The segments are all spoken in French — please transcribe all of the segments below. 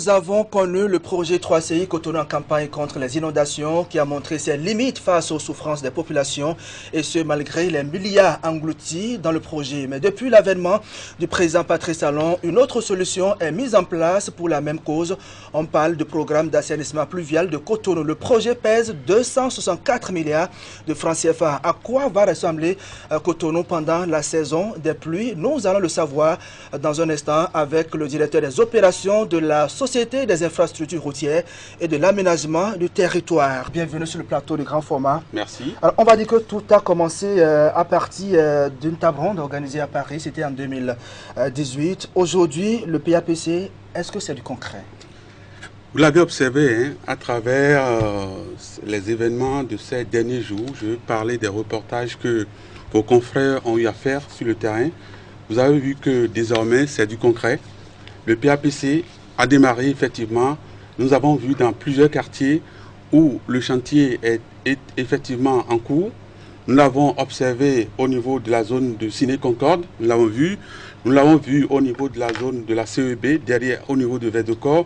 Nous avons connu le projet 3CI Cotonou en campagne contre les inondations qui a montré ses limites face aux souffrances des populations et ce malgré les milliards engloutis dans le projet. Mais depuis l'avènement du président Patrice Talon, une autre solution est mise en place pour la même cause. On parle du programme d'assainissement pluvial de Cotonou. Le projet pèse 264 milliards de francs CFA. À quoi va ressembler Cotonou pendant la saison des pluies? Nous allons le savoir dans un instant avec le directeur des opérations de la Société des infrastructures routières et de l'aménagement du territoire. Bienvenue sur le plateau de grand format. Merci. Alors, on va dire que tout a commencé à partir d'une table ronde organisée à Paris, c'était en 2018. Aujourd'hui, le PAPC, est-ce que c'est du concret? Vous l'avez observé à travers les événements de ces derniers jours. Je vais parler des reportages que vos confrères ont eu à faire sur le terrain. Vous avez vu que désormais, c'est du concret. Le PAPC a démarré effectivement. Nous avons vu dans plusieurs quartiers où le chantier est effectivement en cours. Nous l'avons observé au niveau de la zone de Ciné-Concorde, nous l'avons vu. Nous l'avons vu au niveau de la zone de la CEB, derrière au niveau de Verdecor.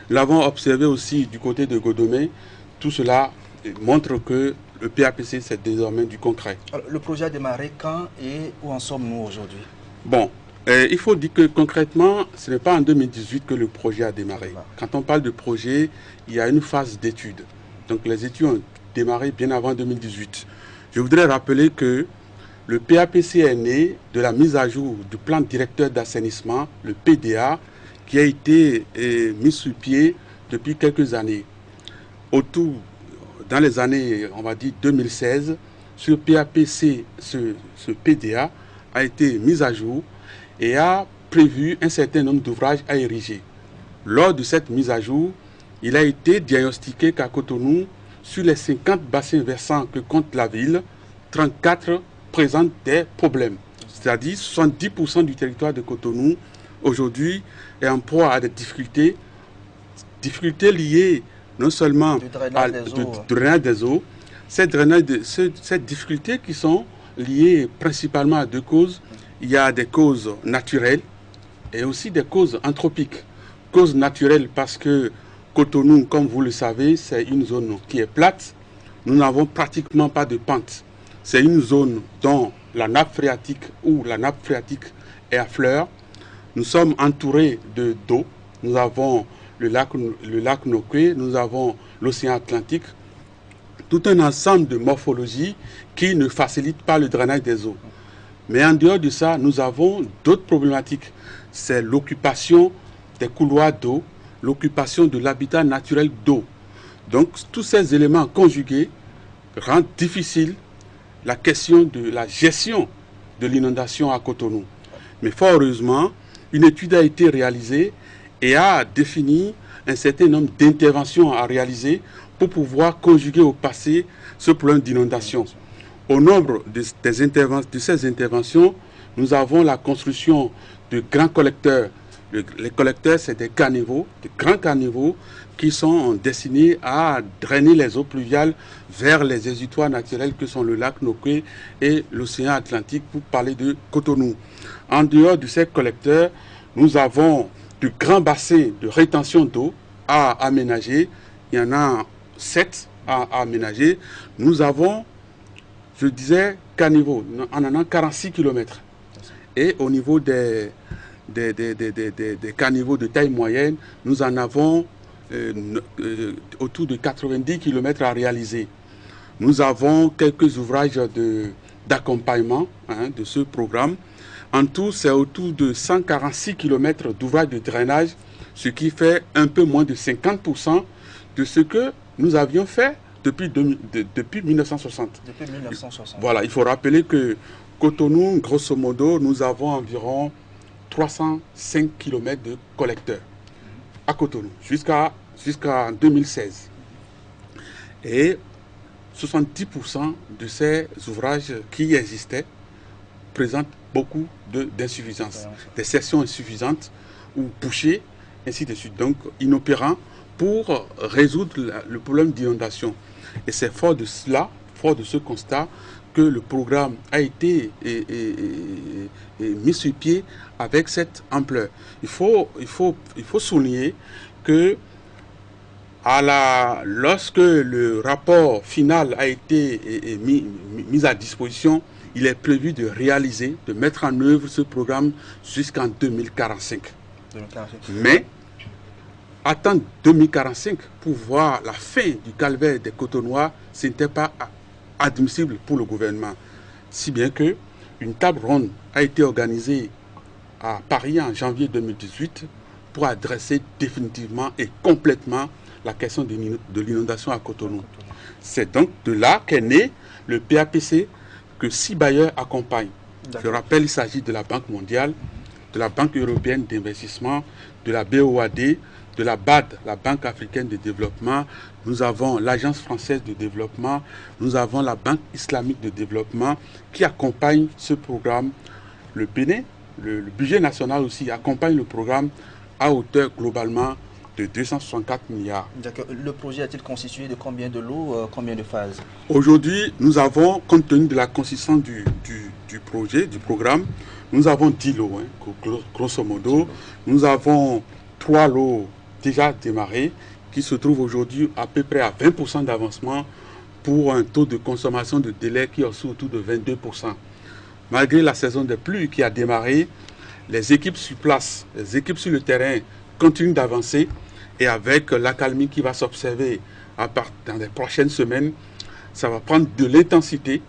Nous l'avons observé aussi du côté de Godomé. Tout cela montre que le PAPC, c'est désormais du concret. Alors, le projet a démarré quand et où en sommes-nous aujourd'hui? Bon, il faut dire que concrètement, ce n'est pas en 2018 que le projet a démarré. Quand on parle de projet, il y a une phase d'études. Donc les études ont démarré bien avant 2018. Je voudrais rappeler que le PAPC est né de la mise à jour du plan directeur d'assainissement, le PDA, qui a été mis sur pied depuis quelques années. Autour, dans les années, on va dire 2016, ce PAPC, ce PDA a été mis à jour et a prévu un certain nombre d'ouvrages à ériger. Lors de cette mise à jour, il a été diagnostiqué qu'à Cotonou, sur les 50 bassins versants que compte la ville, 34 présentent des problèmes. C'est-à-dire 70% du territoire de Cotonou, aujourd'hui, est en proie à des difficultés liées non seulement du drainage des eaux, ces difficultés qui sont liées principalement à deux causes. Il y a des causes naturelles et aussi des causes anthropiques. Causes naturelles parce que Cotonou, comme vous le savez, c'est une zone qui est plate. Nous n'avons pratiquement pas de pente. C'est une zone dont la nappe phréatique est à fleur. Nous sommes entourés d'eau. Nous avons le lac Nokwe, nous avons l'océan Atlantique. Tout un ensemble de morphologies qui ne facilitent pas le drainage des eaux. Mais en dehors de ça, nous avons d'autres problématiques. C'est l'occupation des couloirs d'eau, l'occupation de l'habitat naturel d'eau. Donc, tous ces éléments conjugués rendent difficile la question de la gestion de l'inondation à Cotonou. Mais fort heureusement, une étude a été réalisée et a défini un certain nombre d'interventions à réaliser pour pouvoir conjuguer au passé ce problème d'inondation. Au nombre de ces interventions, nous avons la construction de grands collecteurs. Les collecteurs, c'est des caniveaux, de grands caniveaux qui sont destinés à drainer les eaux pluviales vers les exutoires naturels que sont le lac Nokwe et l'océan Atlantique pour parler de Cotonou. En dehors de ces collecteurs, nous avons de grands bassins de rétention d'eau à aménager. Il y en a 7 à aménager. Nous avons, je disais, caniveaux. On en a 46 km. Et au niveau des caniveaux de taille moyenne, nous en avons autour de 90 km à réaliser. Nous avons quelques ouvrages d'accompagnement de ce programme. En tout, c'est autour de 146 km d'ouvrages de drainage, ce qui fait un peu moins de 50% de ce que nous avions fait depuis 1960. Depuis 1960. Voilà, il faut rappeler que Cotonou, grosso modo, nous avons environ 305 km de collecteurs à Cotonou, jusqu'à 2016. Et 70% de ces ouvrages qui existaient présentent beaucoup d'insuffisances, des sections insuffisantes ou bouchées, ainsi de suite. Donc, inopérants pour résoudre le problème d'inondation. Et c'est fort de cela, fort de ce constat, que le programme a été mis sur pied avec cette ampleur. Il faut souligner que lorsque le rapport final a été mis à disposition, il est prévu de réaliser, de mettre en œuvre ce programme jusqu'en 2045. Mais attendre 2045 pour voir la fin du calvaire des Cotonois, ce n'était pas admissible pour le gouvernement. Si bien que une table ronde a été organisée à Paris en janvier 2018 pour adresser définitivement et complètement la question de l'inondation à Cotonou. C'est donc de là qu'est né le PAPC que 6 bailleurs accompagnent. Je rappelle, il s'agit de la Banque mondiale, de la Banque européenne d'investissement, de la BOAD, de la BAD, la Banque africaine de développement. Nous avons l'Agence française de développement, nous avons la Banque islamique de développement qui accompagne ce programme. Le Bénin, le budget national aussi accompagne le programme à hauteur globalement de 264 milliards. Le projet est-il constitué de combien de lots, combien de phases? Aujourd'hui, nous avons, compte tenu de la consistance du projet, du programme, nous avons 10 lots, grosso modo. Nous avons 3 lots déjà démarrés qui se trouvent aujourd'hui à peu près à 20% d'avancement pour un taux de consommation de délai qui est aussi autour de 22%. Malgré la saison des pluies qui a démarré, les équipes sur place, les équipes sur le terrain continuent d'avancer et avec l'accalmie qui va s'observer dans les prochaines semaines, ça va prendre de l'intensité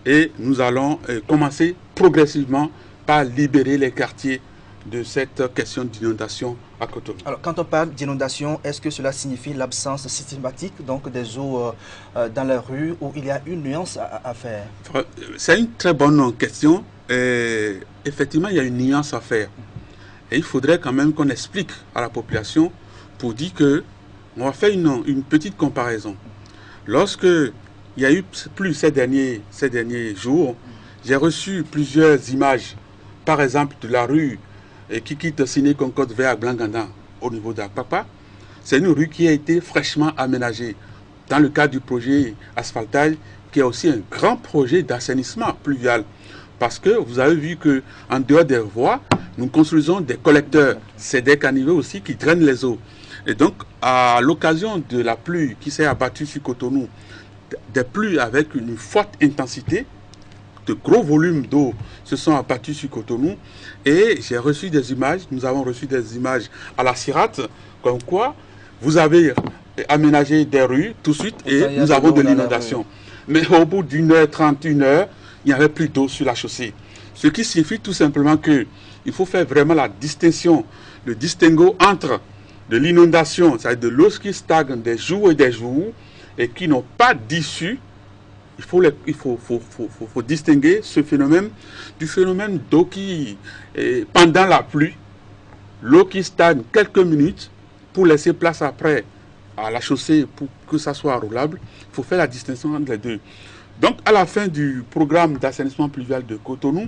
et nous allons commencer progressivement par libérer les quartiers de cette question d'inondation à Cotonou. Alors, quand on parle d'inondation, est-ce que cela signifie l'absence systématique donc des eaux dans la rue ou il y a une nuance à faire? C'est une très bonne question. Effectivement, il y a une nuance à faire. Et il faudrait quand même qu'on explique à la population pour dire que on va faire une petite comparaison. Lorsque il y a eu plus ces derniers jours, j'ai reçu plusieurs images, par exemple de la rue qui quitte Siné Concorde vers Blangandan au niveau d'Akpapa. C'est une rue qui a été fraîchement aménagée dans le cadre du projet asphaltage, qui est aussi un grand projet d'assainissement pluvial. Parce que vous avez vu qu'en dehors des voies, nous construisons des collecteurs. C'est des canivets aussi qui drainent les eaux. Et donc, à l'occasion de la pluie qui s'est abattue sur Cotonou, des pluies avec une forte intensité, de gros volumes d'eau se sont abattus sur Cotonou. Et j'ai reçu des images, nous avons reçu des images à la Sirate, comme quoi vous avez aménagé des rues tout de suite et nous avons de l'inondation. Mais au bout d'une heure, 31 heures, il n'y avait plus d'eau sur la chaussée. Ce qui signifie tout simplement qu'il faut faire vraiment la distinction, le distinguo entre de l'inondation, c'est-à-dire de l'eau qui stagne des jours et des jours et qui n'ont pas d'issue. Il faut distinguer ce phénomène du phénomène d'eau qui, pendant la pluie, l'eau qui stagne quelques minutes pour laisser place après à la chaussée pour que ça soit roulable. Il faut faire la distinction entre les deux. Donc, à la fin du programme d'assainissement pluvial de Cotonou,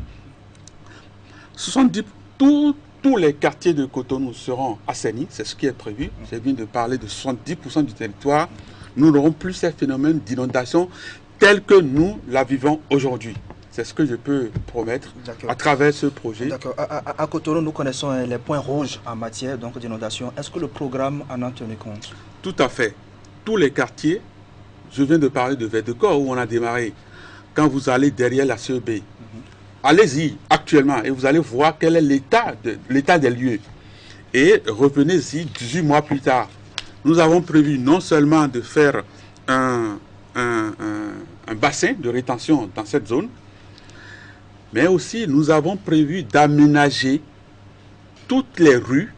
70, tous les quartiers de Cotonou seront assainis, c'est ce qui est prévu. J'ai viens de parler de 70% du territoire. Nous n'aurons plus ces phénomènes d'inondation tels que nous la vivons aujourd'hui. C'est ce que je peux promettre à travers ce projet. D'accord. À Cotonou, nous connaissons les points rouges en matière d'inondation. Est-ce que le programme en a tenu compte? Tout à fait. Tous les quartiers, je viens de parler de Verdecor où on a démarré. Quand vous allez derrière la CEB, allez-y actuellement et vous allez voir quel est l'état des lieux. Et revenez-y 18 mois plus tard. Nous avons prévu non seulement de faire un bassin de rétention dans cette zone, mais aussi nous avons prévu d'aménager toutes les rues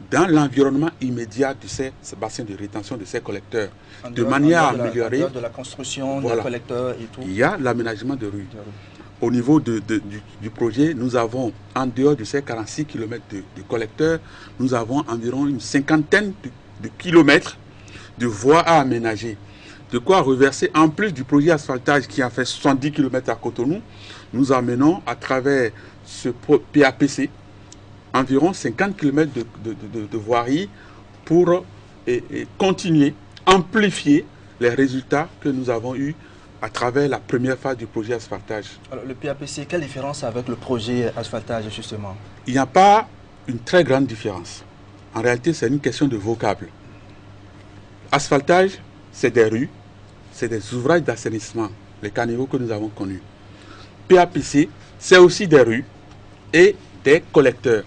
dans l'environnement immédiat de ces bassins de rétention, de ces collecteurs, de manière à améliorer de la construction, des collecteurs et tout. Il y a l'aménagement de rues. Au niveau du projet, nous avons, en dehors de ces 46 km de collecteurs, nous avons environ une cinquantaine de kilomètres de voies à aménager. De quoi reverser, en plus du projet asphaltage qui a fait 70 km à Cotonou, nous amenons à travers ce PAPC environ 50 km de voirie pour continuer, amplifier les résultats que nous avons eus à travers la première phase du projet asphaltage. Alors le PAPC, quelle différence avec le projet asphaltage justement? Il n'y a pas une très grande différence. En réalité, c'est une question de vocable. Asphaltage, c'est des rues, c'est des ouvrages d'assainissement, les caniveaux que nous avons connus. PAPC, c'est aussi des rues et des collecteurs.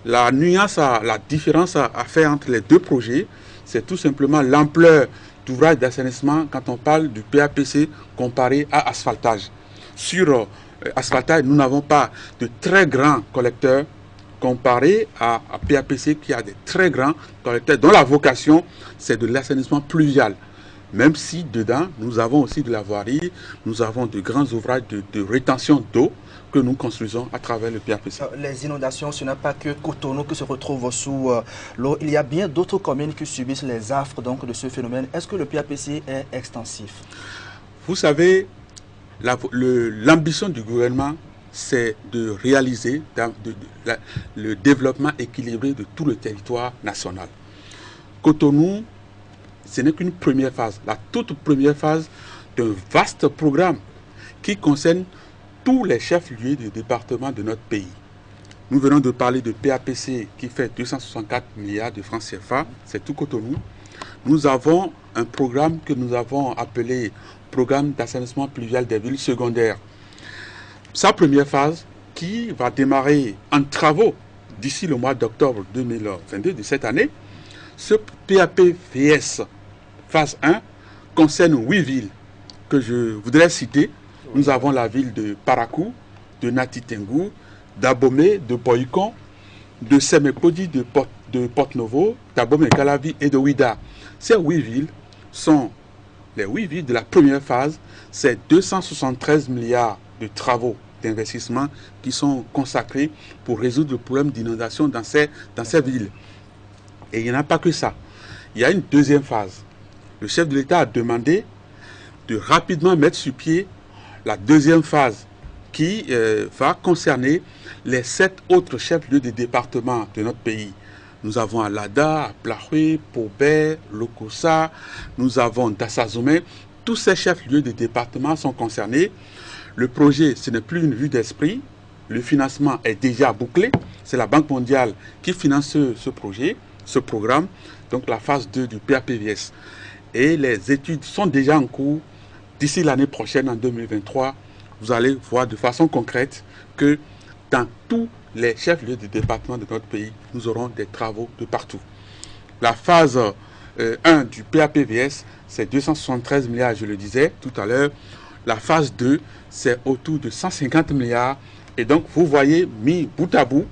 La nuance, la différence à faire entre les deux projets, c'est tout simplement l'ampleur d'ouvrage d'assainissement quand on parle du PAPC comparé à asphaltage. Sur asphaltage, nous n'avons pas de très grands collecteurs comparé à PAPC qui a des très grands collecteurs dont la vocation, c'est de l'assainissement pluvial. Même si dedans, nous avons aussi de la voirie, nous avons de grands ouvrages de rétention d'eau que nous construisons à travers le PAPC. Les inondations, ce n'est pas que Cotonou qui se retrouve sous l'eau. Il y a bien d'autres communes qui subissent les affres donc, de ce phénomène. Est-ce que le PAPC est extensif? Vous savez, l'ambition du gouvernement, c'est de réaliser le développement équilibré de tout le territoire national. Cotonou, ce n'est qu'une première phase, la toute première phase d'un vaste programme qui concerne tous les chefs-lieux du département de notre pays. Nous venons de parler de PAPC qui fait 264 milliards de francs CFA, c'est tout Cotonou. Nous avons un programme que nous avons appelé Programme d'assainissement pluvial des villes secondaires. Sa première phase qui va démarrer en travaux d'ici le mois d'octobre 2022 de cette année. Ce PAPVS phase 1 concerne 8 villes que je voudrais citer. Nous avons la ville de Parakou, de Natitengu, d'Abomey, de Boycon, de Semekodi, de Porte-Novo, d'Abomey-Calavi et de Ouida. Ces 8 villes sont les 8 villes de la première phase. C'est 273 milliards de travaux d'investissement qui sont consacrés pour résoudre le problème d'inondation dans ces villes. Et il n'y en a pas que ça. Il y a une deuxième phase. Le chef de l'État a demandé de rapidement mettre sur pied la deuxième phase qui va concerner les 7 autres chefs-lieux de département de notre pays. Nous avons Alada, Plahoué, Pobé, Lokossa, nous avons Dassazoumé. Tous ces chefs-lieux de département sont concernés. Le projet, ce n'est plus une vue d'esprit. Le financement est déjà bouclé. C'est la Banque mondiale qui finance ce projet, ce programme, donc la phase 2 du PAPVS. Et les études sont déjà en cours. D'ici l'année prochaine, en 2023, vous allez voir de façon concrète que dans tous les chefs-lieux de département de notre pays, nous aurons des travaux de partout. La phase 1 du PAPVS, c'est 273 milliards, je le disais tout à l'heure. La phase 2, c'est autour de 150 milliards. Et donc, vous voyez, mis bout à bout,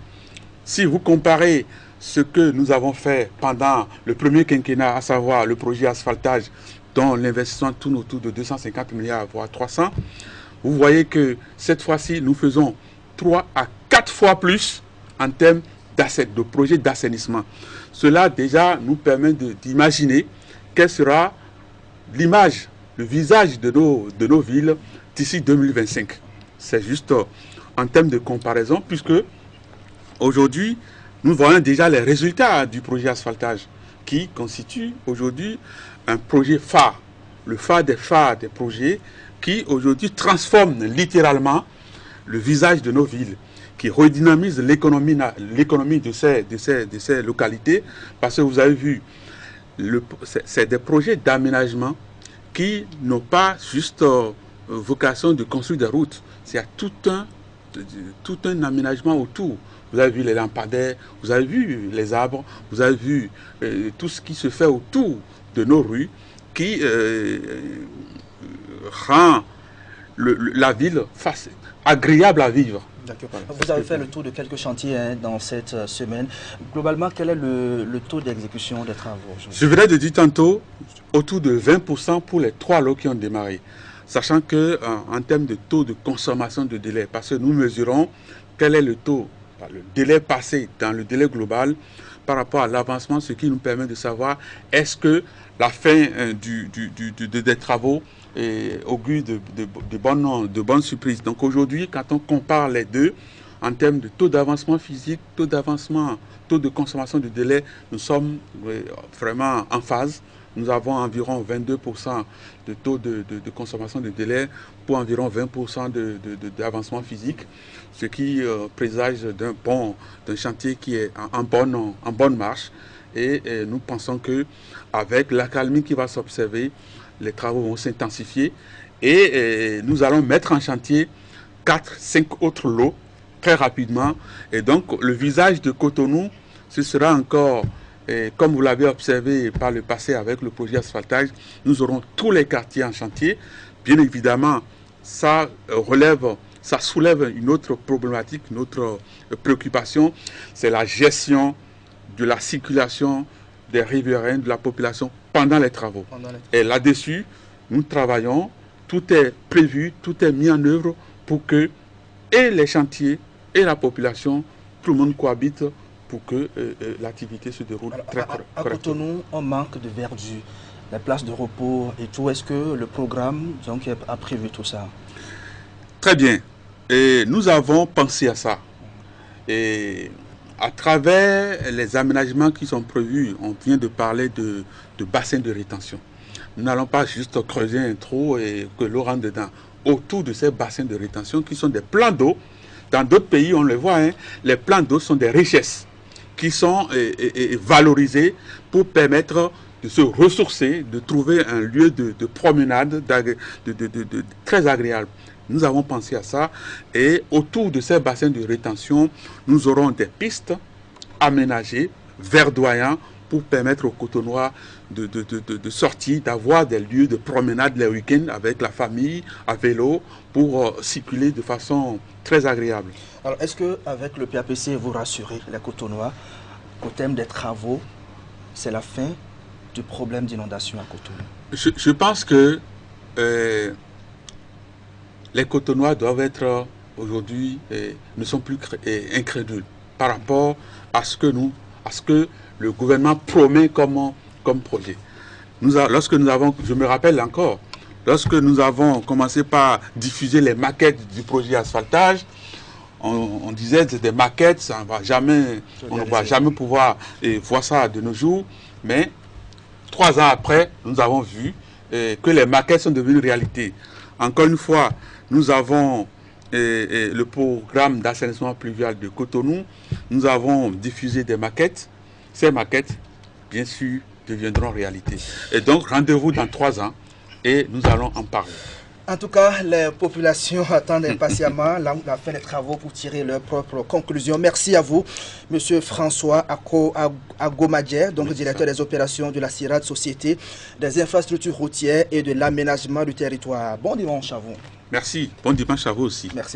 si vous comparez ce que nous avons fait pendant le premier quinquennat, à savoir le projet asphaltage, dont l'investissement tourne autour de 250 milliards, voire 300, vous voyez que cette fois-ci, nous faisons 3 à 4 fois plus en termes de projets d'assainissement. Cela déjà nous permet d'imaginer quelle sera l'image, le visage de nos villes d'ici 2025. C'est juste en termes de comparaison, puisque aujourd'hui, nous voyons déjà les résultats du projet asphaltage, qui constitue aujourd'hui un projet phare, le phare des projets, qui aujourd'hui transforme littéralement le visage de nos villes, qui redynamise l'économie de ces localités, parce que vous avez vu, c'est des projets d'aménagement qui n'ont pas juste vocation de construire des routes. C'est tout un aménagement autour. Vous avez vu les lampadaires, vous avez vu les arbres, vous avez vu tout ce qui se fait autour de nos rues qui rend la ville agréable à vivre. Vous avez fait le tour de quelques chantiers dans cette semaine. Globalement, quel est le taux d'exécution des travaux? Je venais de dire tantôt, autour de 20% pour les 3 lots qui ont démarré. Sachant que en termes de taux de consommation de délai, parce que nous mesurons quel est le taux, le délai passé dans le délai global par rapport à l'avancement, ce qui nous permet de savoir est-ce que la fin des travaux augure de bonnes surprises. Donc aujourd'hui, quand on compare les deux, en termes de taux d'avancement physique, taux d'avancement, taux de consommation de délai, nous sommes vraiment en phase nous avons environ 22% de taux de consommation de délai pour environ 20% d'avancement physique, ce qui présage d'un chantier qui est en bonne marche. Et nous pensons qu'avec l'accalmie qui va s'observer, les travaux vont s'intensifier et nous allons mettre en chantier 4-5 autres lots très rapidement. Et donc le visage de Cotonou, ce sera encore, comme vous l'avez observé par le passé avec le projet asphaltage, nous aurons tous les quartiers en chantier. Bien évidemment, ça soulève une autre problématique, une autre préoccupation, c'est la gestion de la circulation des riverains, de la population pendant les travaux. Et là-dessus, nous travaillons, tout est prévu, tout est mis en œuvre pour que et les chantiers et la population, tout le monde cohabite pour que l'activité se déroule très correctement. À Cotonou, on manque de verdure, les places de repos et tout. Est-ce que le programme donc, a prévu tout ça? Très bien. Et nous avons pensé à ça. Et à travers les aménagements qui sont prévus, on vient de parler de bassins de rétention. Nous n'allons pas juste creuser un trou et que l'eau rentre dedans. Autour de ces bassins de rétention qui sont des plans d'eau, dans d'autres pays, on le voit, hein, les plans d'eau sont des richesses qui sont valorisées pour permettre de se ressourcer, de trouver un lieu de promenade très agréable. Nous avons pensé à ça et autour de ces bassins de rétention, nous aurons des pistes aménagées, verdoyantes, pour permettre aux Cotonois de sortir, d'avoir des lieux de promenade les week-ends avec la famille, à vélo, pour circuler de façon très agréable. Alors, est-ce qu'avec le PAPC, vous rassurez les Cotonois qu'au terme des travaux, c'est la fin du problème d'inondation à Cotonou? Je pense que les Cotonois doivent être aujourd'hui, ne sont plus incrédules par rapport à ce que le gouvernement promet comme projet. Lorsque nous avons, je me rappelle encore, lorsque nous avons commencé par diffuser les maquettes du projet asphaltage, on disait que c'était des maquettes, on ne va jamais pouvoir voir ça de nos jours, mais 3 ans après, nous avons vu que les maquettes sont devenues réalité. Encore une fois, nous avons le programme d'assainissement pluvial de Cotonou. Nous avons diffusé des maquettes. Ces maquettes, bien sûr, deviendront réalité. Et donc, rendez-vous dans 3 ans et nous allons en parler. En tout cas, les populations attendent impatiemment la fin des travaux pour tirer leurs propres conclusions. Merci à vous, Monsieur François Agomadjer, donc directeur des opérations de la CIRAD, Société des infrastructures routières et de l'aménagement du territoire. Bon dimanche à vous. Merci. Bon dimanche à vous aussi. Merci beaucoup.